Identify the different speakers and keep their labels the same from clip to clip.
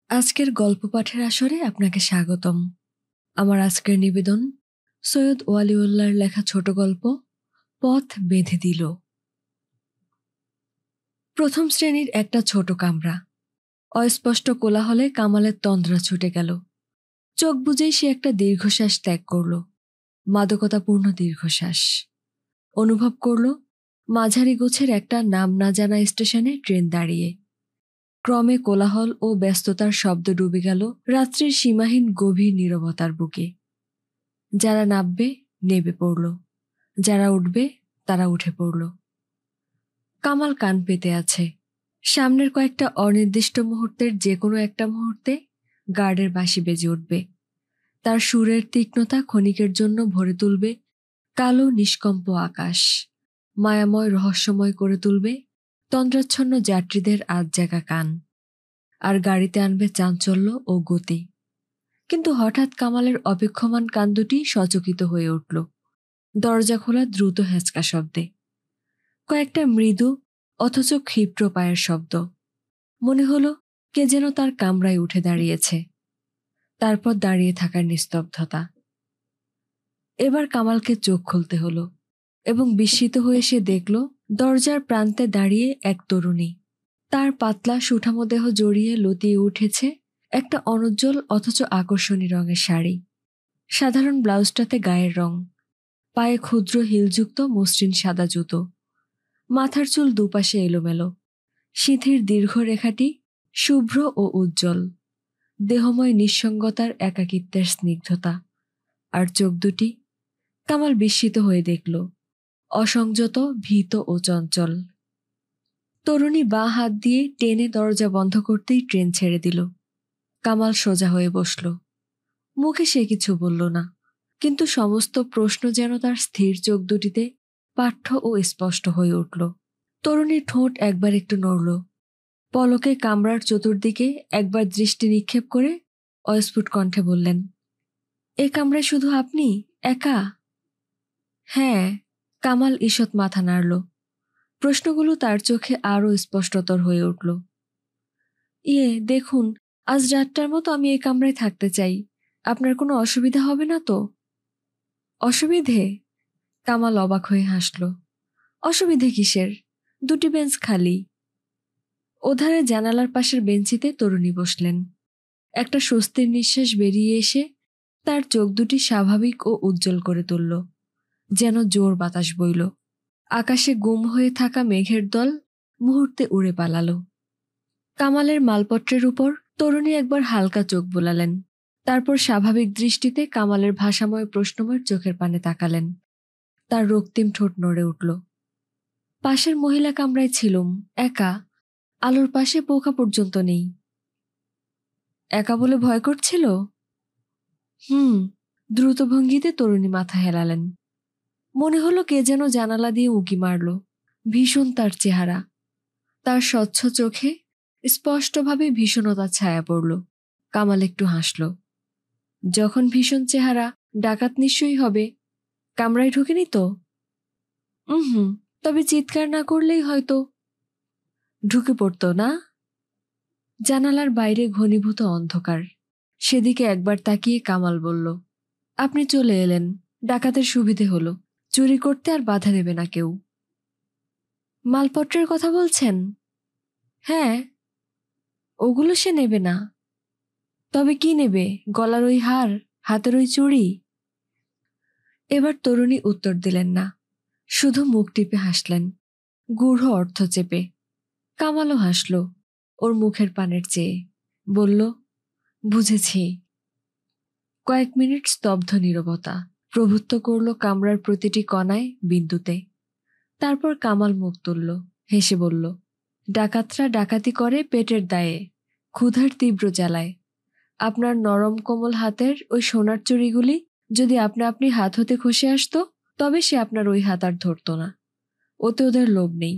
Speaker 1: আজকের গল্প পাঠের আসরে আপনাকে স্বাগতম। আমার আজকের নিবেদন সৈয়দ ওয়ালিউল্লাহর লেখা ছোট গল্প পথ বেঁধে দিল। প্রথম শ্রেণীর একটা ছোট কামরা। অস্পষ্ট কোলাহলে কামালের তন্দ্রা ছুটে গেল। চোখ বুজেই সে একটা দীর্ঘশ্বাস ত্যাগ করল, মাদকতাপূর্ণ দীর্ঘশ্বাস। অনুভব করল মাঝারি গোছের একটা নাম না জানা স্টেশনে ট্রেন দাঁড়িয়ে। ক্রমে কোলাহল ও ব্যস্ততার শব্দ ডুবে গেল রাত্রির সীমাহীন গভীর নীরবতার বুকে। যারা নামবে নেমে পড়ল, যারা উঠবে তারা উঠে পড়ল। কামাল কান পেতে আছে। সামনের কয়েকটা অনির্দিষ্ট মুহূর্তের যে কোনো একটা মুহূর্তে গার্ডের বাঁশি বেজে উঠবে। তার সুরের তীক্ষ্ণতা ক্ষণিকের জন্য ভরে তুলবে কালো নিষ্কম্প আকাশ, মায়াময় রহস্যময় করে তুলবে তন্দ্রাচ্ছন্ন যাত্রীদের আধজাগা কান, আর গাড়িতে আনবে চাঞ্চল্য ও গতি। কিন্তু হঠাৎ কামালের অপেক্ষমান কান দুটি সচকিত হয়ে উঠল দরজা খোলা দ্রুত হ্যাঁচকা শব্দে। কয়েকটা মৃদু অথচ ক্ষিপ্র পায়ের শব্দ। মনে হলো কে যেন তার কামরায় উঠে দাঁড়িয়েছে। তারপর দাঁড়িয়ে থাকার নিস্তব্ধতা। এবার কামালকে চোখ খুলতে হলো এবং বিস্মিত হয়ে সে দেখল দরজার প্রান্তে দাঁড়িয়ে এক তরুণী। তার পাতলা সুঠামো দেহ জড়িয়ে লতিয়ে উঠেছে একটা অনুজ্জ্বল অথচ আকর্ষণীয় রঙের শাড়ি। সাধারণ ব্লাউজটাতে গায়ের রং, পায়ে ক্ষুদ্র হিলযুক্ত মসৃণ সাদা জুতো, মাথার চুল দুপাশে এলোমেলো, সিঁথির দীর্ঘ রেখাটি শুভ্র ও উজ্জ্বল, দেহময় নিঃসঙ্গতার একাকিত্বের স্নিগ্ধতা। আর চোখ দুটি, কামাল বিস্মিত হয়ে দেখল, অসংযত, ভীত ও চঞ্চল। তরুণী বাঁ হাত দিয়ে টেনে দরজা বন্ধ করতেই ট্রেন ছেড়ে দিল। কামাল সোজা হয়ে বসল। মুখে সে কিছু বলল না, কিন্তু সমস্ত প্রশ্ন যেন তার স্থির চোখ দুটিতে পাঠ্য ও স্পষ্ট হয়ে উঠল। তরুণীর ঠোঁট একবার একটু নড়ল। পলকে কামরার চতুর্দিকে একবার দৃষ্টি নিক্ষেপ করে অস্ফুট কণ্ঠে বললেন, এ কামরায় শুধু আপনি একা? হ্যাঁ। কামাল ঈষৎ মাথা নাড়ল। প্রশ্নগুলো তার চোখে আরও স্পষ্টতর হয়ে উঠল। দেখুন, আজ রাতটার মতো আমি এই কামরায় থাকতে চাই। আপনার কোনো অসুবিধা হবে না তো? অসুবিধে? কামাল অবাক হয়ে হাসল। অসুবিধে কিসের? দুটি বেঞ্চ খালি। ওধারে জানালার পাশের বেঞ্চিতে তরুণী বসলেন। একটা স্বস্তির নিঃশ্বাস বেরিয়ে এসে তার চোখ দুটি স্বাভাবিক ও উজ্জ্বল করে তুলল, যেন জোর বাতাস বইল। আকাশে গুম হয়ে থাকা মেঘের দল মুহূর্তে উড়ে পালালো। কামালের মালপত্রের উপর তরুণী একবার হালকা চোখ বোলালেন, তারপর স্বাভাবিক দৃষ্টিতে কামালের ভাষাময় প্রশ্নময় চোখের পানে তাকালেন। তার রক্তিম ঠোঁট নড়ে উঠল। পাশের মহিলা কামরায় ছিলুম, একা, আলোর পাশে পোকা পর্যন্ত নেই। একা বলে ভয় করছিল? দ্রুত ভঙ্গিতে তরুণী মাথা হেলালেন। মনে হলো কে যেন জানালা দিয়ে উঁকি মারল। ভীষণ তার চেহারা। তার স্বচ্ছ চোখে স্পষ্টভাবে ভীষণতার ছায়া পড়ল। কামাল একটু হাসল। যখন ভীষণ চেহারা, ডাকাত নিশ্চয়ই হবে। কামরায় ঢুকেনি তো? তবে চিৎকার না করলেই হয়তো ঢুকে পড়ত না। জানালার বাইরে ঘনীভূত অন্ধকার। সেদিকে একবার তাকিয়ে কামাল বলল, আপনি চলে এলেন, ডাকাতের সুবিধে হলো। চুরি করতে আর বাধা দেবে না কেউ। মালপত্রের কথা বলছেন? হ্যাঁ। ওগুলো সে নেবে না। তবে কি নেবে? গলার ওই হার, হাতের ওই চুড়ি? এবার তরুণী উত্তর দিলেন না, শুধু মুখ টিপে হাসলেন, গূঢ় অর্থ চেপে। কামালও হাসল ওর মুখের পানের চেয়ে। বলল, বুঝেছি। কয়েক মিনিট স্তব্ধ নীরবতা প্রভুত্ব করল কামরার প্রতিটি কণায়, বিন্দুতে। তারপর কামাল মুখ তুলল, হেসে বলল, ডাকাতরা ডাকাতি করে পেটের দায়ে, ক্ষুধার তীব্র জ্বালায়। আপনার নরম কোমল হাতের ওই সোনার চুড়িগুলি যদি আপনি হাত হতে খসে আসতো, তবে সে আপনার ওই হাত আর ধরত না। ওতে ওদের লোভ নেই।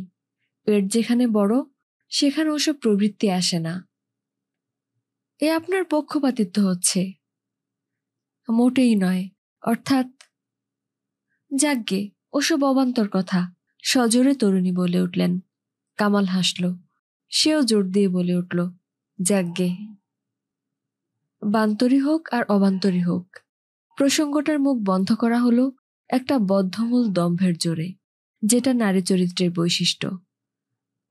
Speaker 1: পেট যেখানে বড়, সেখানে ওসব প্রবৃত্তি আসে না। এ আপনার পক্ষপাতিত্ব হচ্ছে। মোটেই নয়। অর্থাৎ? যাকগে, ওসব অবান্তর কথা, সজোরে তরুণী বলে উঠলেন। কামাল হাসল। সেও জোর দিয়ে বলে উঠল, যাকগে। বান্তরী হোক আর অবান্তরী হোক, প্রসঙ্গটার মুখ বন্ধ করা হলো একটা বদ্ধমূল দম্ভের জোরে, যেটা নারী চরিত্রের বৈশিষ্ট্য।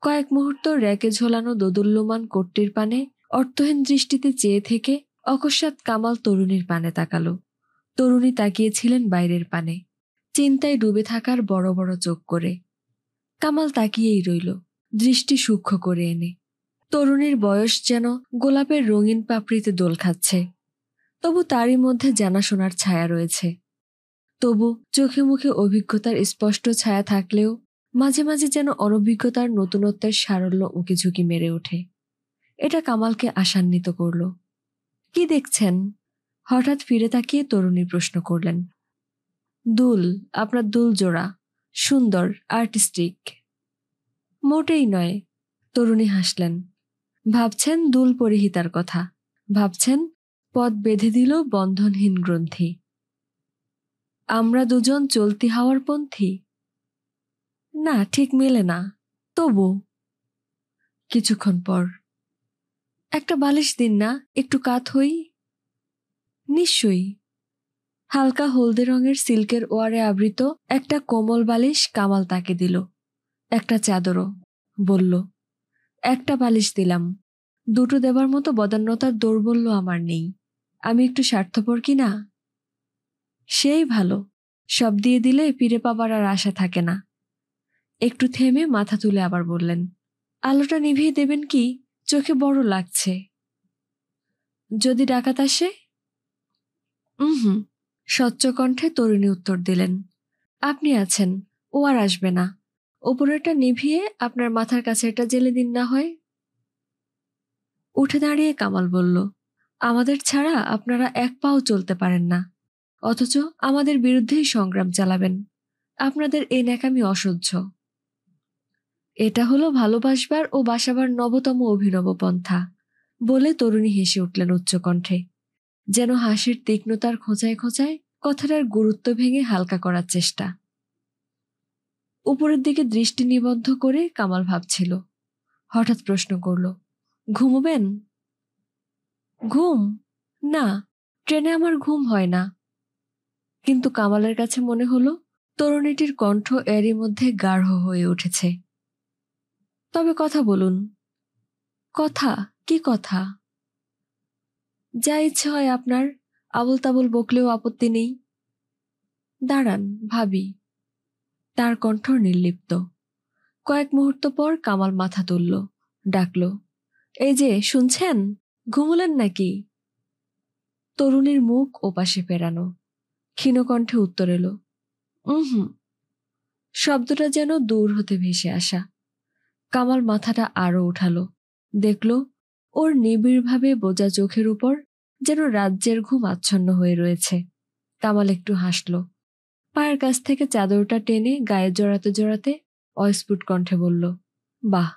Speaker 1: কয়েক মুহূর্ত র্যাকে ঝোলানো দোদুল্যমান কোটটির পানে অর্থহীন দৃষ্টিতে চেয়ে থেকে অকস্মাৎ কামাল তরুণীর পানে তাকালো। তরুণী তাকিয়েছিলেন বাইরের পানে, চিন্তায় ডুবে থাকার বড় বড় চোখ করে। কামাল তাকিয়েই রইল, দৃষ্টি সূক্ষ্ম করে এনে। তরুণীর বয়স যেন গোলাপের রঙিন পাপড়িতে দোল খাচ্ছে, তবু তারই মধ্যে জানাশোনার ছায়া রয়েছে। তবু চোখে মুখে অভিজ্ঞতার স্পষ্ট ছায়া থাকলেও মাঝে মাঝে যেন অনভিজ্ঞতার নতুনত্বের সারল্য উঁকিঝুঁকি মেরে ওঠে। এটা কামালকে আশান্বিত করল। কি দেখছেন? হঠাৎ ফিরে তাকিয়ে তরুণী প্রশ্ন করলেন। দুল, আপনার দুল জোড়া সুন্দর, আর্টিস্টিক। মোটেই নয়, তরুণী হাসলেন। ভাবছেন দুল পরিহিতার কথা, ভাবছেন পথ বেঁধে দিল বন্ধনহীন গ্রন্থি। আমরা দুজন চলতি হাওয়ার পন্থী। না, ঠিক মেলে না, তবু। কিছুক্ষণ পর, একটা বালিশ দিন না, একটু কাত হই। নিশ্চয়ই। হালকা হলদে রঙের সিল্কের ওয়ারে আবৃত একটা কোমল বালিশ কামাল তাকে দিল, একটা চাদরও। বলল, একটা বালিশ দিলাম, দুটো দেবার মতো বদান্যতার দৌর্বল্য আমার নেই। আমি একটু স্বার্থপর কি না? সেই ভালো, সব দিয়ে দিলে ফিরে পাবার আর আশা থাকে না। একটু থেমে মাথা তুলে আবার বললেন, আলোটা নিভিয়ে দেবেন কি? চোখে বড় লাগছে। যদি ডাকাত আসে? হুম, স্বচ্ছ কণ্ঠে তরুণী উত্তর দিলেন। আপনি আছেন, ও আর আসবে না। ওপরেরটা নিভিয়ে আপনার মাথার কাছে এটা জেলে দিন না হয়। উঠে দাঁড়িয়ে কামাল বলল, আমাদের ছাড়া আপনারা এক পাও চলতে পারেন না, অথচ আমাদের বিরুদ্ধেই সংগ্রাম চালাবেন। আপনাদের এই ন্যাকামি অসহ্য। এটা হলো ভালোবাসবার ও বাসাবার নবতম অভিনব পন্থা, বলে তরুণী হেসে উঠলেন উচ্চকণ্ঠে, যেন হাসির তীক্ষ্ণতার খোঁচায় খোঁচায় কথাটার গুরুত্ব ভেঙে হালকা করার চেষ্টা। উপরের দিকে দৃষ্টি নিবদ্ধ করে কামাল ভাবছিল। হঠাৎ প্রশ্ন করল, ঘুমোবেন? ঘুম? না, ট্রেনে আমার ঘুম হয় না। কিন্তু কামালের কাছে মনে হলো তরুণীটির কণ্ঠ এরই মধ্যে গাঢ় হয়ে উঠেছে। তবে কথা বলুন। কথা? কি কথা? যা ইচ্ছে হয় আপনার, আবল তাবল বকলেও আপত্তি নেই। দাঁড়ান, ভাবি। তার কণ্ঠ নির্লিপ্ত। কয়েক মুহূর্ত পর কামাল মাথা তুলল, ডাকল, এই যে শুনছেন, ঘুমুলেন নাকি? তরুণীর মুখ ওপাশে ফেরানো, ক্ষীণকণ্ঠে উত্তর এলো, হুম। শব্দটা যেন দূর হতে ভেসে আসা। কামাল মাথাটা আরো উঠালো, দেখল ওর নিবিড়ভাবে বোঝা চোখের উপর যেন রাজ্যের ঘুম আচ্ছন্ন হয়ে রয়েছে। কামাল একটু হাসল, পায়ের কাছ থেকে চাদরটা টেনে গায়ে জড়াতে জড়াতে অস্ফুট কণ্ঠে বলল, বাহ,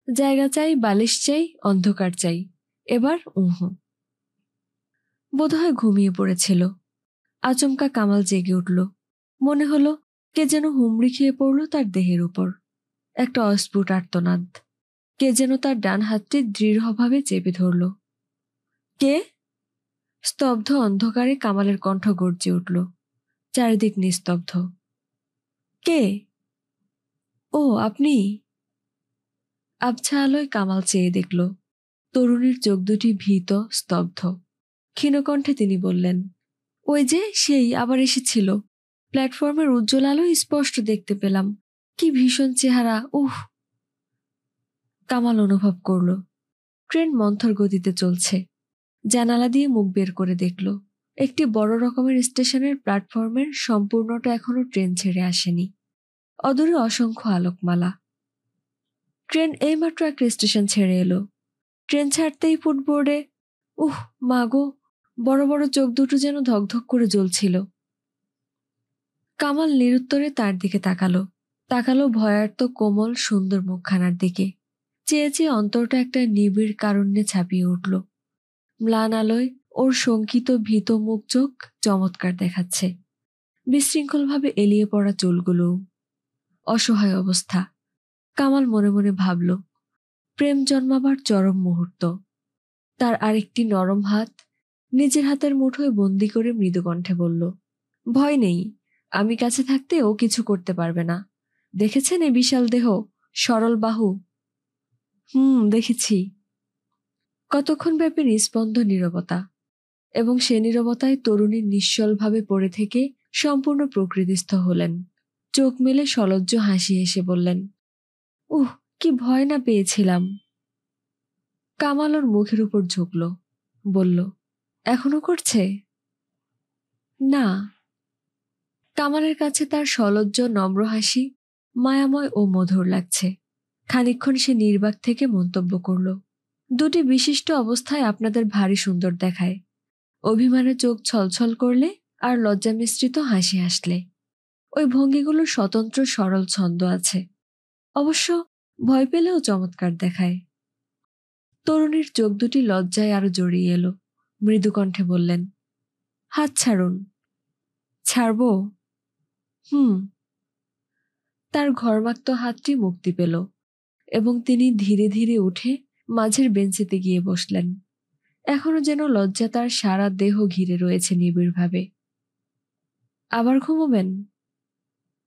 Speaker 1: জায়গা চাই, বালিশ চাই, অন্ধকার চাই, এবার বোধহয় ঘুমিয়ে পড়েছিল। আচমকা কামাল জেগে উঠল। মনে হলো কে যেন হুমড়ি খেয়ে পড়ল তার দেহের উপর। একটা অস্ফুট আর্তনাদ। কে যেন তার ডান হাতটি দৃঢ়ভাবে চেপে ধরল। কে? স্তব্ধ অন্ধকারে কামালের কণ্ঠ গর্জে উঠল। চারিদিক নিস্তব্ধ। কে? ও, আপনি? আবছা আলোয় কামাল চেয়ে দেখল তরুণীর চোখ দুটি ভীত, স্তব্ধ। ক্ষীণকণ্ঠে তিনি বললেন, ওই যে সেই আবার এসেছিল। প্ল্যাটফর্মের উজ্জ্বল আলোয় স্পষ্ট দেখতে পেলাম। কি ভীষণ চেহারা, উহ! কামাল অনুভব করল ট্রেন মন্থর গতিতে চলছে। জানালা দিয়ে মুখ বের করে দেখল একটি বড় রকমের স্টেশনের প্ল্যাটফর্মের সম্পূর্ণটা এখনো ট্রেন ছেড়ে আসেনি। অদূরে অসংখ্য আলোকমালা। ট্রেন এইমাত্র একটা স্টেশন ছেড়ে এলো। ট্রেন ছাড়তেই ফুটবোর্ডে, মা গো, বড় বড় চোখ দুটো যেন ধকধক করে জ্বলছিল। কামাল নিরুত্তরে তার দিকে তাকালো ভয়ার্ত কোমল সুন্দর মুখখানার দিকে। চেয়ে চেয়ে অন্তরটা একটা নিবিড় কারুণ্যে ছাপিয়ে উঠল। ম্লান আলোয় ওর শঙ্কিত ভীত মুখ চোখ চমৎকার দেখাচ্ছে। বিশৃঙ্খলভাবে এলিয়ে পড়া চুলগুলো, অসহায় অবস্থা। কামাল মনে মনে ভাবল, প্রেম জন্মাবার চরম মুহূর্ত। তার আরেকটি নরম হাত নিজের হাতের মুঠোয় বন্দি করে মৃদু কণ্ঠে বলল, ভয় নেই, আমি কাছে থাকতে ও কিছু করতে পারবে না। দেখেছেন এই বিশাল দেহ, সরল বাহু? দেখেছি। কতক্ষণ ব্যাপী নিস্পন্দ নীরবতা, এবং সে নীরবতায় তরুণী নিশ্চলভাবে পড়ে থেকে সম্পূর্ণ প্রকৃতিস্থ হলেন। চোখ মেলে সলজ্জ হাসি হেসে বললেন, উহ, কি ভয় না পেয়েছিলাম। কামাল ওর মুখের উপর ঝুঁকল, বলল, এখনো করছে? না। কামালের কাছে তার সলজ্জ নম্র হাসি মায়াময় ও মধুর লাগছে। খানিকক্ষণ সে নির্বাক থেকে মন্তব্য করল, দুটি বিশিষ্ট অবস্থায় আপনাদের ভারী সুন্দর দেখায়। অভিমানে চোখ ছলছল করলে আর লজ্জা মিশ্রিত হাসি হাসলে। ওই ভঙ্গিগুলোর স্বতন্ত্র সরল ছন্দ আছে, অবশ্য ভয় পেলেও চমৎকার দেখায়। তরুণীর চোখ দুটি লজ্জায় আরো জড়িয়ে এলো। মৃদু কণ্ঠে বললেন, হাত ছাড়ুন। ছাড়ব? তার ঘর্মাক্ত হাতটি মুক্তি পেল এবং তিনি ধীরে ধীরে উঠে মাঝের বেঞ্চিতে গিয়ে বসলেন। এখনো যেন লজ্জা তার সারা দেহ ঘিরে রয়েছে নিবিড়ভাবে। আবার ঘুমোবেন?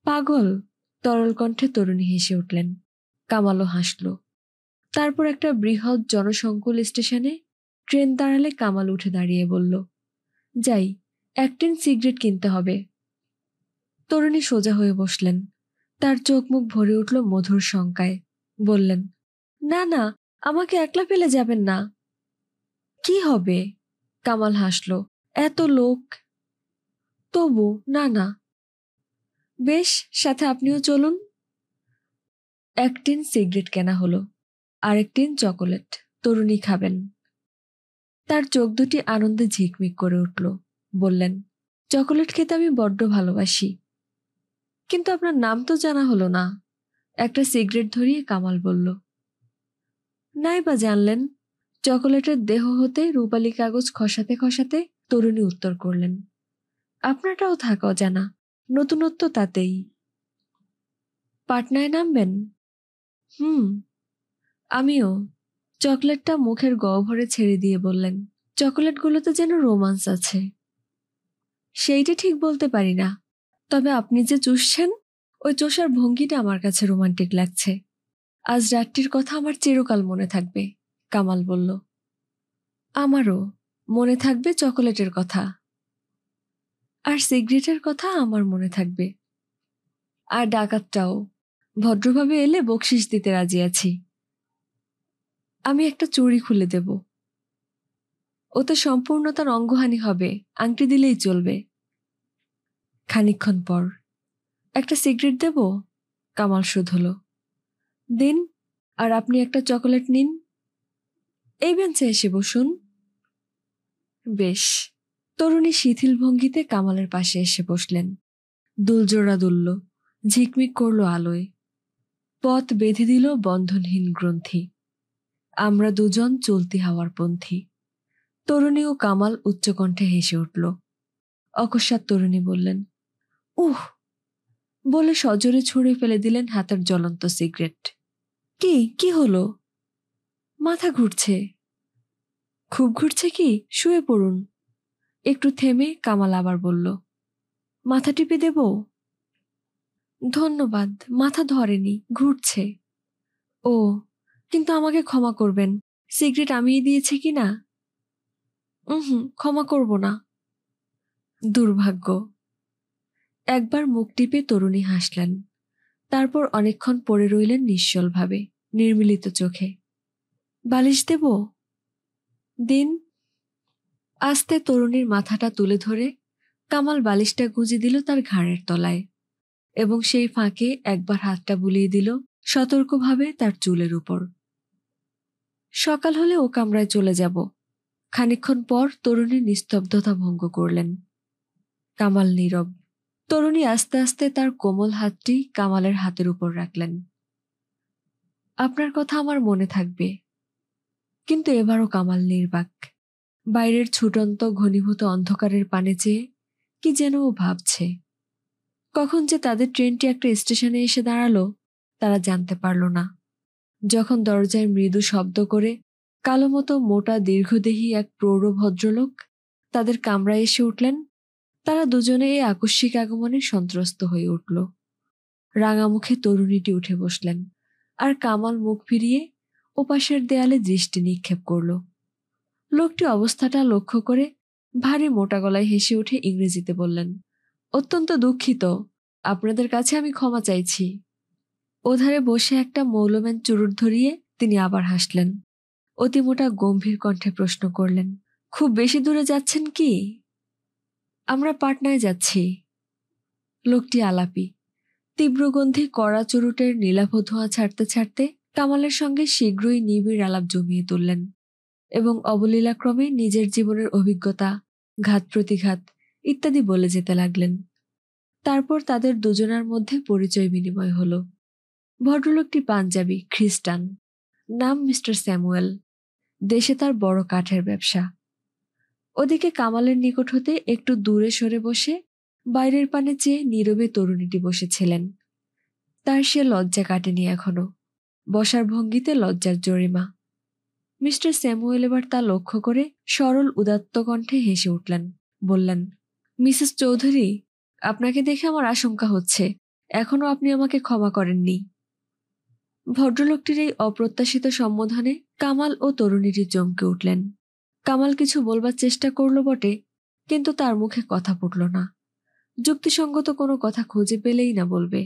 Speaker 1: পাগল! তরল কণ্ঠে তরুণী হেসে উঠলেন। কামালও হাসল। তারপর একটা বৃহৎ জনসংকুল স্টেশনে ট্রেন দাঁড়ালে কামাল উঠে দাঁড়িয়ে বলল, যাই, এক টিন সিগারেট কিনতে হবে। তরুণী সোজা হয়ে বসলেন। তার চোখ মুখ ভরে উঠল মধুর শঙ্কায়। বললেন, না না, আমাকে একলা ফেলে যাবেন না। কি হবে? কামাল হাসল, এত লোক। তবু না না। বেশ, সাথে আপনিও চলুন। এক টিন সিগারেট কেনা হলো। আরেক টিন চকোলেট। তরুণী খাবেন। তার চোখ দুটি আনন্দে ঝিকমিক করে উঠল। বললেন, চকোলেট খেতে আমি বড্ড ভালোবাসি। কিন্তু আপনার নাম তো জানা হলো না। একটা সিগারেট ধরিয়ে কামাল বলল। নাই বা জানলেন? চকোলেটের দেহ হতে রূপালী কাগজ খসাতে খসাতে তরুণী উত্তর করলেন, আপনারটাও থাক অজানা, নতুনত্ব তাতেই। পাটনায় নামবেন? আমিও। চকলেটটা মুখের গহ্বরে ছেড়ে দিয়ে বললেন, চকোলেটগুলোতে যেন রোমান্স আছে। সেইটা ঠিক বলতে পারি না, তবে আপনি যে চুষছেন, ওই চষার ভঙ্গিটা আমার কাছে রোমান্টিক লাগছে। আজ রাতটির কথা আমার চিরকাল মনে থাকবে। কামাল বলল, আমারও মনে থাকবে চকোলেটের কথা, আর সিগারেটের কথা আমার মনে থাকবে, আর ডাকাতটাও। ভদ্রভাবে এলে বকশিস দিতে রাজি আছি। আমি একটা চুড়ি খুলে দেব, ওতে সম্পূর্ণতার অঙ্গহানি হবে, আংটি দিলেই চলবে। খানিকক্ষণ পর, একটা সিগারেট দেব? কামাল শুধল, দিন, আর আপনি একটা চকোলেট নিন। এই বেঞ্চে এসে বসুন। বেশ। তরুণী শিথিল ভঙ্গিতে কামালের পাশে এসে বসলেন। দুলজোড়া দুলল, ঝিকমিক করল আলোয়। পথ বেঁধে দিল বন্ধনহীন গ্রন্থি। আমরা দুজন চলতি হাওয়ার পন্থী। তরুণী ও কামাল উচ্চকণ্ঠে হেসে উঠল। অকস্মাৎ তরুণী বললেন, উহ, বলে সজোরে ছুঁড়ে ফেলে দিলেন হাতের জ্বলন্ত সিগারেট। কি হলো? মাথা ঘুরছে। খুব ঘুরছে কি? শুয়ে পড়ুন। একটু থেমে কামাল আবার বলল, মাথা টিপে দেব? ধন্যবাদ, মাথা ধরেনি, ঘুরছে। ও, কিন্তু আমাকে ক্ষমা করবেন, সিগারেট আমিই দিয়েছি কি না? ক্ষমা করব না। দুর্ভাগ্য। একবার মুখ টিপে তরুণী হাসলেন। তারপর অনেকক্ষণ পড়ে রইলেন নিশ্চলভাবে, নির্মিলিত চোখে। বালিশ দেব? দিন। আস্তে তরুণীর মাথাটা তুলে ধরে কামাল বালিশটা গুঁজে দিল তার ঘাড়ের তলায়, এবং সেই ফাঁকে একবার হাতটা বুলিয়ে দিল সতর্কভাবে তার চুলের উপর। সকাল হলে ও কামরায় চলে যাব। খানিকক্ষণ পর তরুণী নিস্তব্ধতা ভঙ্গ করলেন। কামাল নীরব। তরুণী আস্তে আস্তে তার কোমল হাতটি কামালের হাতের উপর রাখলেন। আপনার কথা আমার মনে থাকবে। কিন্তু এবারও কামাল নির্বাক। বাইরের ছুটন্ত ঘনীভূত অন্ধকারের পানে চেয়ে কি যেন ও ভাবছে। কখন যে তাদের ট্রেনটি একটা স্টেশনে এসে দাঁড়ালো তারা জানতে পারল না। যখন দরজায় মৃদু শব্দ করে কালো মতো মোটা দীর্ঘদেহী এক প্রৌঢ় ভদ্রলোক তাদের কামরায় এসে উঠলেন। তারা দুজনে এই আকস্মিক আগমনে সন্ত্রস্ত হয়ে উঠল। রাঙা মুখে তরুণীটি উঠে বসলেন, আর কামাল মুখ ফিরিয়ে ওপাশের দেয়ালে দৃষ্টি নিক্ষেপ করল। লোকটি অবস্থাটা লক্ষ্য করে ভারী মোটা গলায় হেসে উঠে ইংরেজিতে বললেন, অত্যন্ত দুঃখিত, আপনাদের কাছে আমি ক্ষমা চাইছি। ওধারে বসে একটা মৌলম্যান চুরুট ধরিয়ে তিনি আবার হাসলেন। অতি মোটা গম্ভীর কণ্ঠে প্রশ্ন করলেন, খুব বেশি দূরে যাচ্ছেন কি? আমরা পাটনায় যাচ্ছি। লোকটি আলাপি, তীব্রগন্ধি কড়া চুরুটের নীলাভ ধোঁয়া ছাড়তে ছাড়তে কামালের সঙ্গে শীঘ্রই নিবিড় আলাপ জমিয়ে তুললেন এবং অবলীলাক্রমে নিজের জীবনের অভিজ্ঞতা, ঘাত প্রতিঘাত ইত্যাদি বলে যেতে লাগলেন। তারপর তাদের দুজনার মধ্যে পরিচয় বিনিময় হল। ভদ্রলোকটি পাঞ্জাবি, খ্রিস্টান, নাম মিস্টার স্যামুয়েল, দেশে তার বড় কাঠের ব্যবসা। ওদিকে কামালের নিকট হতে একটু দূরে সরে বসে বাইরের পানে চেয়ে নীরবে তরুণীটি বসেছিলেন। তার সে লজ্জা কাটেনি এখনো, বসার ভঙ্গিতে লজ্জার জরিমা। মিস্টার স্যামুয়েল এবার তা লক্ষ্য করে সরল উদাত্ত কণ্ঠে হেসে উঠলেন, বললেন, মিসেস চৌধুরী, আপনাকে দেখে আমার আশঙ্কা হচ্ছে এখনো আপনি আমাকে ক্ষমা করেননি। ভদ্রলোকটির এই অপ্রত্যাশিত সম্বোধনে কামাল ও তরুণীটি চমকে উঠলেন। কামাল কিছু বলবার চেষ্টা করল বটে, কিন্তু তার মুখে কথা ফুটল না। যুক্তিসঙ্গত কোনো কথা খুঁজে পেলেই না বলবে।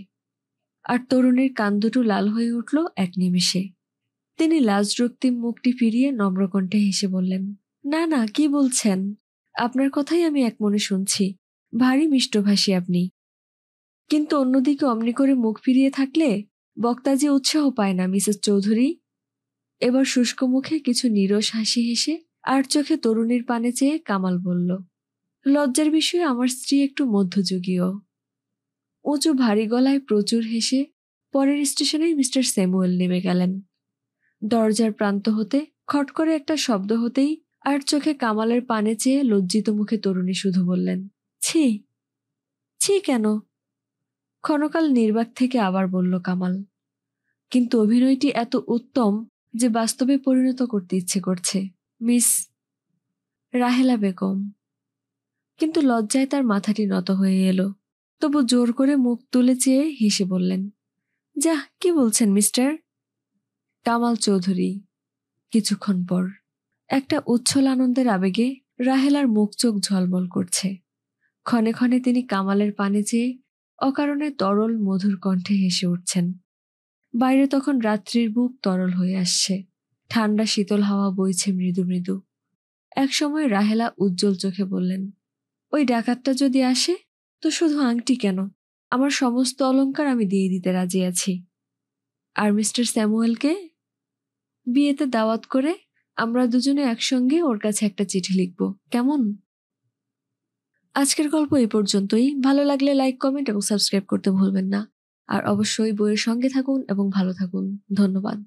Speaker 1: আর তরুণীর কান দুটো লাল হয়ে উঠল এক নিমেষে। তিনি লাজরক্তিম মুখটি ফিরিয়ে নম্রকণ্ঠে হেসে বললেন, না না, কি বলছেন? আপনার কথাই আমি একমনে শুনছি। ভারী মিষ্টভাষী আপনি। কিন্তু অন্যদিকে অমনি করে মুখ ফিরিয়ে থাকলে বক্তা যে উৎসাহ পায় না মিসেস চৌধুরী। এবার শুষ্ক মুখে কিছু নীরস হাসি হেসে আর চোখে তরুণীর পানে চেয়ে কামাল বলল, লজ্জার বিষয়ে আমার স্ত্রী একটু মধ্যযুগীয়। উঁচু ভারী গলায় প্রচুর হেসে পরের স্টেশনেই মিস্টার স্যামুয়েল নেমে গেলেন। দরজার প্রান্ত হতে খট করে একটা শব্দ হতেই আর চোখে কামালের পানে চেয়ে লজ্জিত মুখে তরুণী শুধু বললেন, ছি। ছি কেন? ক্ষণকাল নির্বাক থেকে আবার বলল কামাল, কিন্তু অভিনয়টি এত উত্তম যে বাস্তবে পরিণত করতে ইচ্ছে করছে। মিস রাহেলা বেগম। কিন্তু লজ্জায় তার মাথাটি নত হয়ে এলো। তবু জোর করে মুখ তুলে চেয়ে হেসে বললেন, যাহ, কি বলছেন মিস্টার কামাল চৌধুরী? কিছুক্ষণ পর একটা উচ্ছল আনন্দের আবেগে রাহেলার মুখ চোখ ঝলমল করছে। ক্ষণে ক্ষণে তিনি কামালের পানে চেয়ে অকারণে তরল মধুর কণ্ঠে হেসে উঠছেন। বাইরে তখন রাত্রির বুক তরল হয়ে আসছে। ঠান্ডা শীতল হাওয়া বইছে মৃদু মৃদু। একসময় রাহেলা উজ্জ্বল চোখে বললেন, ওই ডাকাতটা যদি আসে তো শুধু আংটি কেন, আমার সমস্ত অলংকার আমি দিয়ে দিতে রাজি আছি। আর মিস্টার স্যামুয়েলকে বিয়েতে দাওয়াত করে আমরা দুজনে একসঙ্গে ওর কাছে একটা চিঠি লিখব, কেমন? আজকের গল্প এই পর্যন্তই। ভালো লাগলে লাইক, কমেন্ট এবং সাবস্ক্রাইব করতে ভুলবেন না। আর অবশ্যই বইয়ের সঙ্গে থাকুন এবং ভালো থাকুন। ধন্যবাদ।